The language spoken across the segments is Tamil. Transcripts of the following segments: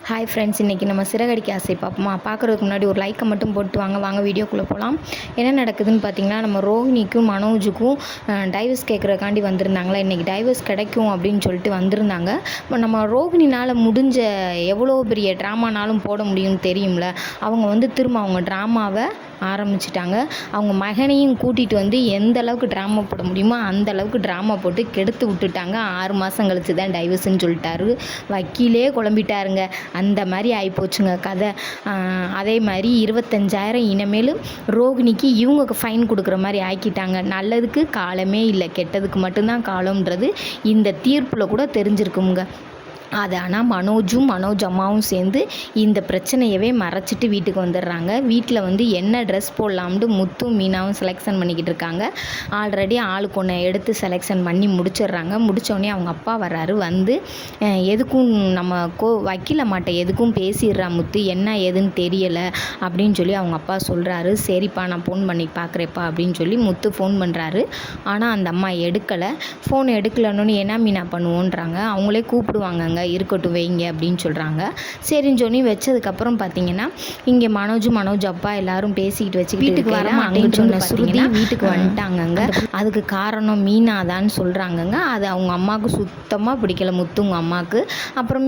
ஹாய் ஃப்ரெண்ட்ஸ், இன்றைக்கி நம்ம சிறகடிக்க ஆசை பார்ப்போமா? பார்க்குறதுக்கு முன்னாடி ஒரு லைக்கை மட்டும் போட்டு வாங்க வீடியோக்குள்ளே போகலாம். என்ன நடக்குதுன்னு பார்த்தீங்கன்னா, நம்ம ரோஹிணிக்கும் மனோஜுக்கும் டைவர்ஸ் கேட்குறக்காண்டி வந்திருந்தாங்களா. இன்றைக்கி டைவர்ஸ் கிடைக்கும் அப்படின்னு சொல்லிட்டு வந்திருந்தாங்க. நம்ம ரோஹிணினால் முடிஞ்ச எவ்வளோ பெரிய ட்ராமானாலும் போட முடியும்னு தெரியும்ல. அவங்க திரும்ப அவங்க ட்ராமாவை ஆரம்பிச்சிட்டாங்க. அவங்க மகனையும் கூட்டிகிட்டு எந்த அளவுக்கு ட்ராமா போட முடியுமோ அந்த அளவுக்கு ட்ராமா போட்டு கெடுத்து விட்டுட்டாங்க. 6 மாதம் கழிச்சு தான் டைவர்ஸ்ன்னு சொல்லிட்டாரு. வக்கீலே குழம்பிட்டாருங்க. அந்த மாதிரி ஆகிப்போச்சுங்க கதை. அதே மாதிரி 25,000 இனிமேல் ரோகிணிக்கு இவங்க ஃபைன் கொடுக்குற மாதிரி ஆக்கிட்டாங்க. நல்லதுக்கு காலமே இல்லை, கெட்டதுக்கு மட்டும்தான் காலம்ன்றது இந்த தீர்ப்பில் கூட தெரிஞ்சிருக்குங்க. அது ஆனால் மனோஜ் அம்மாவும் சேர்ந்து இந்த பிரச்சனையவே மறைச்சிட்டு வீட்டுக்கு வந்துடுறாங்க. வீட்டில் என்ன ட்ரெஸ் போடலாம்னு முத்தும் மீனாவும் செலெக்ஷன் பண்ணிக்கிட்டு இருக்காங்க. ஆல்ரெடி ஆளுக்கு ஒன்று எடுத்து செலெக்ஷன் பண்ணி முடிச்சிடுறாங்க. முடித்தோடனே அவங்க அப்பா வர்றாரு. எதுக்கும் நம்ம வக்கீல மாட்ட எதுக்கும் பேசிடுறா முத்து, என்ன ஏதுன்னு தெரியலை அப்படின்னு சொல்லி அவங்க அப்பா சொல்கிறாரு. சரிப்பா, நான் ஃபோன் பண்ணி பார்க்குறேப்பா அப்படின்னு சொல்லி முத்து ஃபோன் பண்ணுறாரு. ஆனால் அந்த அம்மா எடுக்கலை. ஃபோன் எடுக்கலன்னு என்ன மீனா பண்ணுவோன்றாங்க. அவங்களே கூப்பிடுவாங்க, இருக்கட்டும் வைங்க அப்படின்னு சொல்கிறாங்க. சரின்னு சொல்லி வச்சதுக்கப்புறம் பார்த்தீங்கன்னா, இங்கே மனோஜ் அப்பா எல்லாரும் பேசிக்கிட்டு வச்சு வீட்டுக்கு வர மாட்டேன்னு சொன்ன ஸ்ருதி வீட்டுக்கு வந்துட்டாங்கங்க. அதுக்கு காரணம் மீனாதான்னு சொல்கிறாங்கங்க. அது அவங்க அம்மாவுக்கு சுத்தமாக பிடிக்கல, முத்துங்க அம்மாவுக்கு. அப்புறம்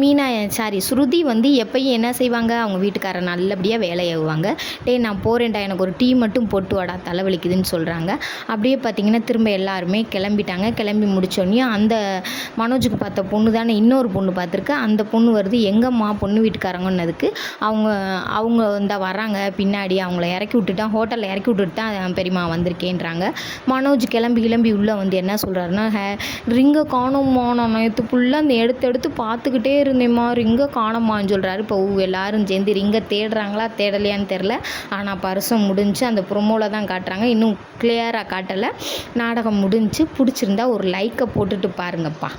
ஸ்ருதி எப்பயும் என்ன செய்வாங்க, அவங்க வீட்டுக்காரர் நல்லபடியாக வேலையாகுவாங்க. நான் போகிறேன்டா, எனக்கு ஒரு டீ மட்டும் போட்டு வாடா, தலைவலிக்குதுன்னு சொல்கிறாங்க. அப்படியே பார்த்தீங்கன்னா திரும்ப எல்லாருமே கிளம்பிட்டாங்க. கிளம்பி முடிச்சோடனே அந்த மனோஜுக்கு பார்த்த பொண்ணு தானே இன்னொரு பொண்ணு பார்த்துருக்கு. அந்த பொண்ணு வருது. எங்கம்மா பொண்ணு வீட்டுக்காரங்கன்னதுக்கு அவங்க வராங்க பின்னாடி, அவங்கள இறக்கி விட்டுட்டான், ஹோட்டலில் இறக்கி விட்டுட்டு தான் பெரியம்மா வந்திருக்கேன்றாங்க. மனோஜ் கிளம்பி உள்ளே என்ன சொல்கிறாருன்னா, ரிங்கை காணோம்மா, நான் நேற்று ஃபுல்லாக அந்த எடுத்து பார்த்துக்கிட்டே இருந்தேம்மா, ரிங்கை காணோம்மான்னு சொல்கிறாரு. இப்போ எல்லாரும் சேர்ந்து ரிங்கை தேடுறாங்களா தேடலையான்னு தெரில. ஆனால் பரிசம் முடிஞ்சு அந்த ப்ரொமோவில் தான் காட்டுறாங்க, இன்னும் கிளியராக காட்டலை. நாடகம் முடிஞ்சு. பிடிச்சிருந்தா ஒரு லைக்கை போட்டுட்டு பாருங்கப்பா.